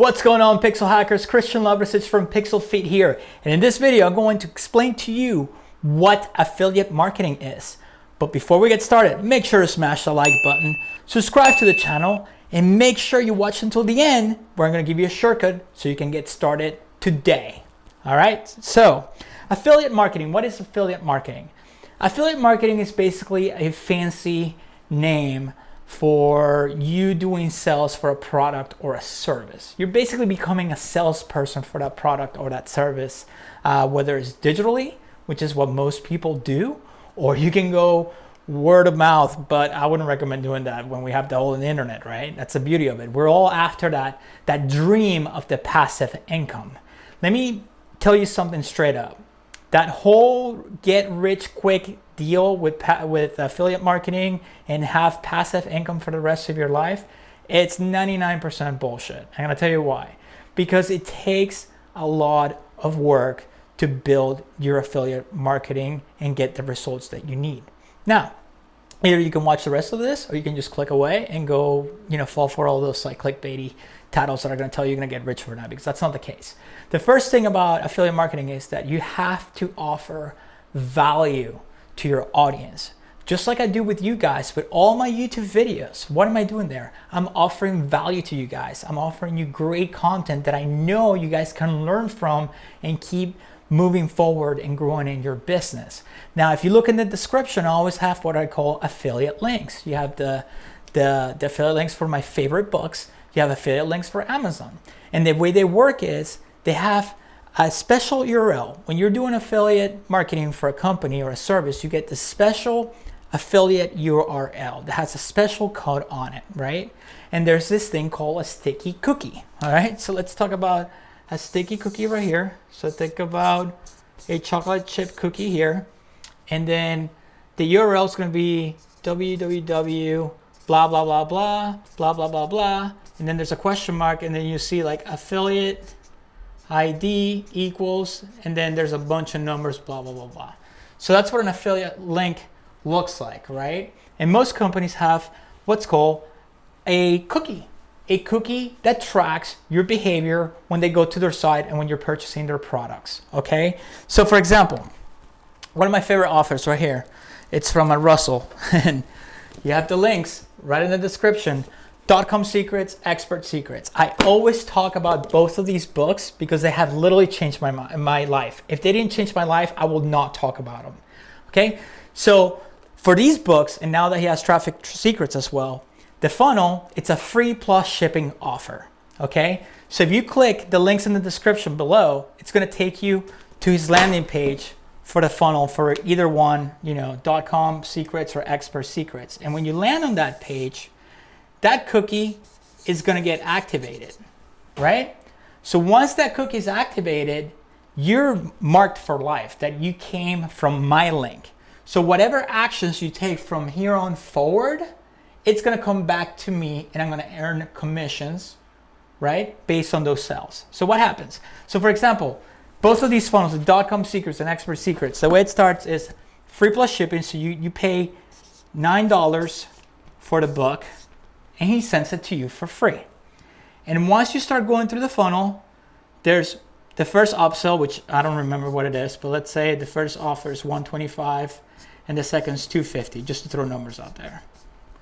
What's going on, Pixel Hackers? Christian Lovrecich from PixlFeed here. And in this video, I'm going to explain to you what affiliate marketing is. But before we get started, make sure to smash the like button, subscribe to the channel, and make sure you watch until the end, where I'm going to give you a shortcut so you can get started today. All right, so affiliate marketing. What is affiliate marketing? Affiliate marketing is basically a fancy name for you doing sales for a product or a service. You're basically becoming a salesperson for that product or that service, whether it's digitally, which is what most people do, or you can go word of mouth, but I wouldn't recommend doing that when we have the whole internet, right? That's the beauty of it. We're all after that dream of the passive income. Let me tell you something straight up. That whole get rich quick deal with affiliate marketing and have passive income for the rest of your life, it's 99% bullshit. I'm gonna tell you why. Because it takes a lot of work to build your affiliate marketing and get the results that you need. Now, either you can watch the rest of this or you can just click away and go, fall for all those like clickbaity titles that are going to tell you you're going to get rich overnight, because that's not the case. The first thing about affiliate marketing is that you have to offer value to your audience. Just like I do with you guys with all my YouTube videos. What am I doing there? I'm offering value to you guys. I'm offering you great content that I know you guys can learn from and keep moving forward and growing in your business. Now, if you look in the description, I always have what I call affiliate links. You have the affiliate links for my favorite books. You have affiliate links for Amazon. And the way they work is they have a special URL. When you're doing affiliate marketing for a company or a service, you get the special affiliate URL that has a special code on it, right? And there's this thing called a sticky cookie, all right? So let's talk about a sticky cookie right here. So think about a chocolate chip cookie here. And then the URL is going to be www blah, blah, blah, blah, blah, blah, blah, blah. And then there's a question mark, and then you see like affiliate ID equals, and then there's a bunch of numbers, blah, blah, blah, blah. So that's what an affiliate link looks like, right? And most companies have what's called a cookie that tracks your behavior when they go to their site and when you're purchasing their products, okay? So for example, one of my favorite authors right here, it's from a Russell, and you have the links right in the description. .com secrets, expert secrets. I always talk about both of these books because they have literally changed my life. If they didn't change my life, I will not talk about them. Okay, so for these books, and now that he has traffic secrets as well, the funnel, it's a free plus shipping offer. Okay, so if you click the links in the description below, it's going to take you to his landing page for the funnel for either one, .com secrets or expert secrets. And when you land on that page, that cookie is going to get activated, right? So once that cookie is activated, you're marked for life that you came from my link. So whatever actions you take from here on forward, it's going to come back to me, and I'm going to earn commissions, right, based on those sales. So what happens? So for example, both of these funnels, the .com secrets and expert secrets, the way it starts is free plus shipping. So you pay $9 for the book, and he sends it to you for free. And once you start going through the funnel, there's the first upsell, which I don't remember what it is, but let's say the first offer is $125 and the second is $250, just to throw numbers out there,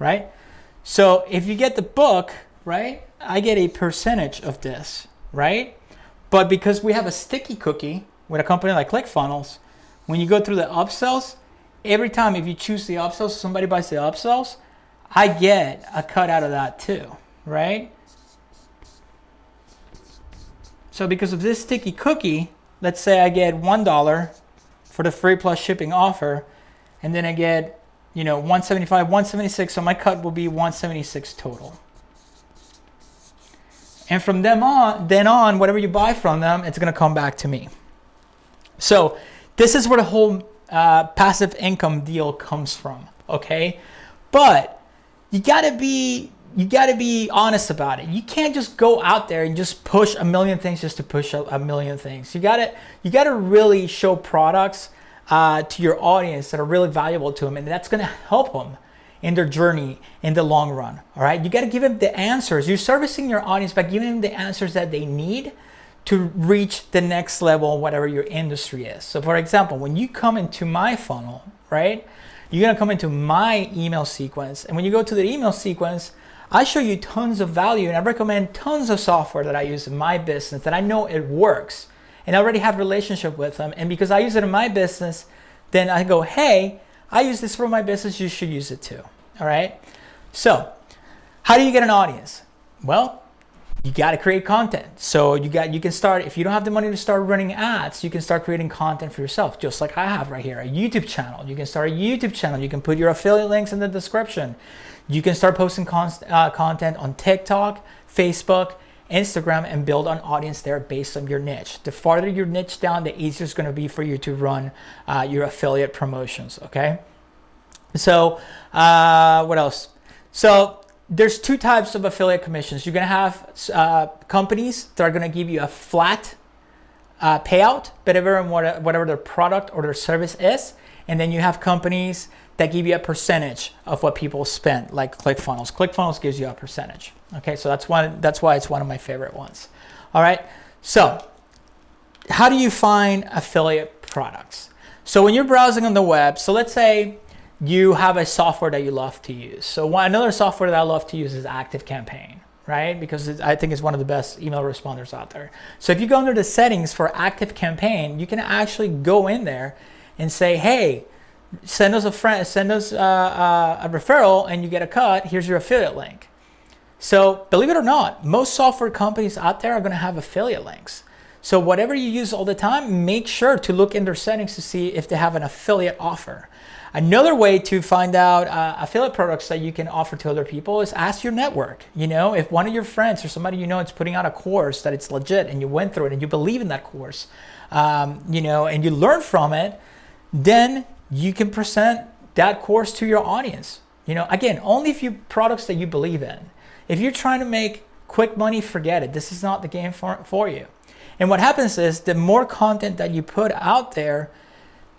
right? So if you get the book, right, I get a percentage of this, right? But because we have a sticky cookie with a company like ClickFunnels, when you go through the upsells, every time if you choose the upsells, somebody buys the upsells, I get a cut out of that too, right? So because of this sticky cookie, let's say I get $1 for the free plus shipping offer, and then I get, $175, $176, so my cut will be $176 total. And from then on, whatever you buy from them, it's going to come back to me. So this is where the whole passive income deal comes from, okay? But you gotta be honest about it. You can't just go out there and just push a million things just to push a million things. You gotta really show products to your audience that are really valuable to them, and that's gonna help them in their journey in the long run. All right, you got to give them the answers. You're servicing your audience by giving them the answers that they need to reach the next level, whatever your industry is. So for example, when you come into my funnel, right, you're gonna come into my email sequence. And when you go to the email sequence, I show you tons of value, and I recommend tons of software that I use in my business that I know it works. And I already have a relationship with them. And because I use it in my business, then I go, hey, I use this for my business, you should use it too. All right. So how do you get an audience? Well, you got to create content. So you can start, if you don't have the money to start running ads, you can start creating content for yourself, just like I have right here, a YouTube channel. You can start a YouTube channel. You can put your affiliate links in the description. You can start posting content on TikTok, Facebook, Instagram, and build an audience there based on your niche. The farther your niche down, the easier it's going to be for you to run your affiliate promotions. Okay. So what else? So there's two types of affiliate commissions. You're going to have companies that are going to give you a flat payout, whatever their product or their service is. And then you have companies that give you a percentage of what people spend, like ClickFunnels. ClickFunnels gives you a percentage. Okay, so that's why it's one of my favorite ones. All right, so how do you find affiliate products? So when you're browsing on the web, so let's say you have a software that you love to use. So another software that I love to use is ActiveCampaign, right? Because I think it's one of the best email responders out there. So if you go under the settings for ActiveCampaign, you can actually go in there and say, hey, send us a referral and you get a cut. Here's your affiliate link. So believe it or not, most software companies out there are going to have affiliate links. So whatever you use all the time, make sure to look in their settings to see if they have an affiliate offer. Another way to find out affiliate products that you can offer to other people is ask your network. You know, if one of your friends or somebody you know is putting out a course that it's legit and you went through it and you believe in that course, you know, and you learn from it, then you can present that course to your audience. You know, again, only if you products that you believe in. If you're trying to make quick money, forget it. This is not the game for you. And what happens is the more content that you put out there,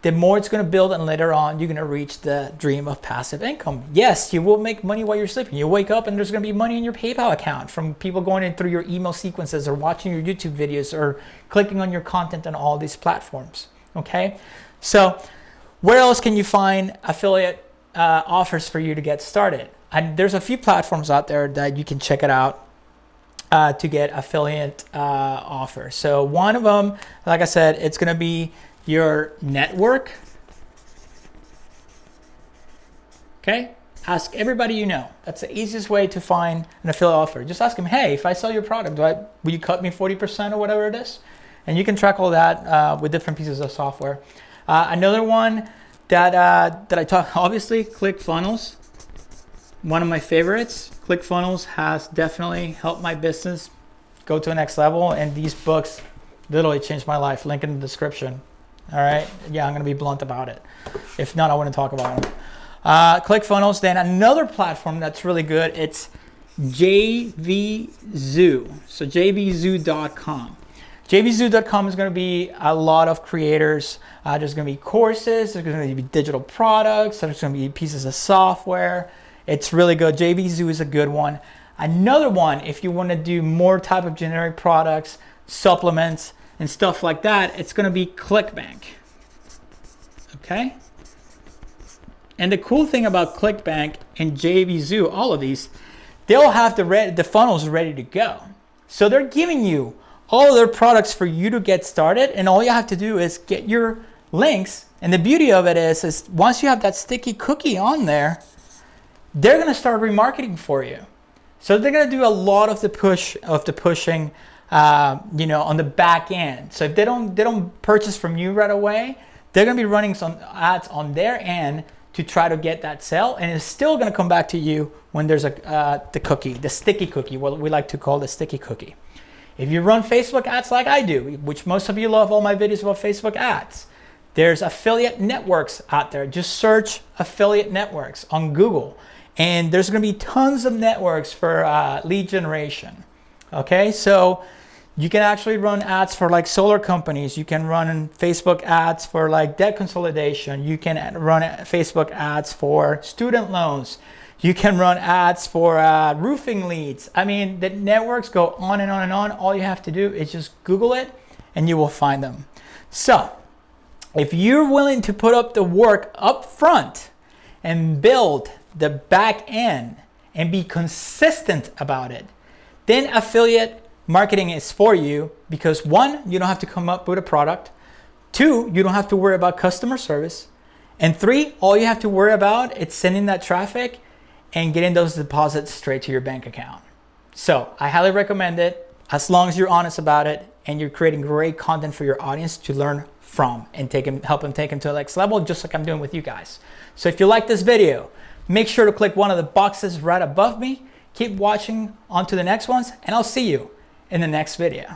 the more it's going to build, and later on you're going to reach the dream of passive income. Yes, you will make money while you're sleeping. You wake up and there's going to be money in your PayPal account from people going in through your email sequences or watching your YouTube videos or clicking on your content on all these platforms. Okay, so where else can you find affiliate offers for you to get started? And there's a few platforms out there that you can check it out to get affiliate offers. So one of them, like I said, it's going to be your network. Okay, ask everybody you know. That's the easiest way to find an affiliate offer. Just ask them, hey, if I sell your product, will you cut me 40% or whatever it is? And you can track all that with different pieces of software. Another one that I talk, obviously, ClickFunnels. One of my favorites. ClickFunnels has definitely helped my business go to the next level, and these books literally changed my life. Link in the description. All right, yeah, I'm gonna be blunt about it. If not, I wouldn't talk about them. ClickFunnels. Then another platform that's really good, it's JVZoo. So jvzoo.com. jvzoo.com is going to be a lot of creators. There's going to be courses, there's going to be digital products, there's going to be pieces of software. It's really good. JVZoo is a good one. Another one, if you want to do more type of generic products, supplements, and stuff like that, it's going to be ClickBank. Okay? And the cool thing about ClickBank and JVZoo, all of these, they'll have the funnels ready to go. So they're giving you all of their products for you to get started, and all you have to do is get your links. And the beauty of it is once you have that sticky cookie on there, they're going to start remarketing for you. So they're going to do a lot of the pushing, you know, on the back end. So if they don't purchase from you right away, they're going to be running some ads on their end to try to get that sale, and it's still going to come back to you when there's the cookie, the sticky cookie, what we like to call the sticky cookie. If you run Facebook ads like I do, which most of you love all my videos about Facebook ads, there's affiliate networks out there. Just search affiliate networks on Google, and there's going to be tons of networks for lead generation. Okay, so You can actually run ads for like solar companies. You can run Facebook ads for like debt consolidation. You can run Facebook ads for student loans. You can run ads for roofing leads. I mean, the networks go on and on and on. All you have to do is just Google it and you will find them. So if you're willing to put up the work up front and build the back end and be consistent about it, then affiliate marketing is for you, because one, you don't have to come up with a product. Two, you don't have to worry about customer service. And three, all you have to worry about is sending that traffic and getting those deposits straight to your bank account. So I highly recommend it, as long as you're honest about it and you're creating great content for your audience to learn from and help them take them to the next level, just like I'm doing with you guys. So if you like this video, make sure to click one of the boxes right above me. Keep watching on to the next ones, and I'll see you in the next video.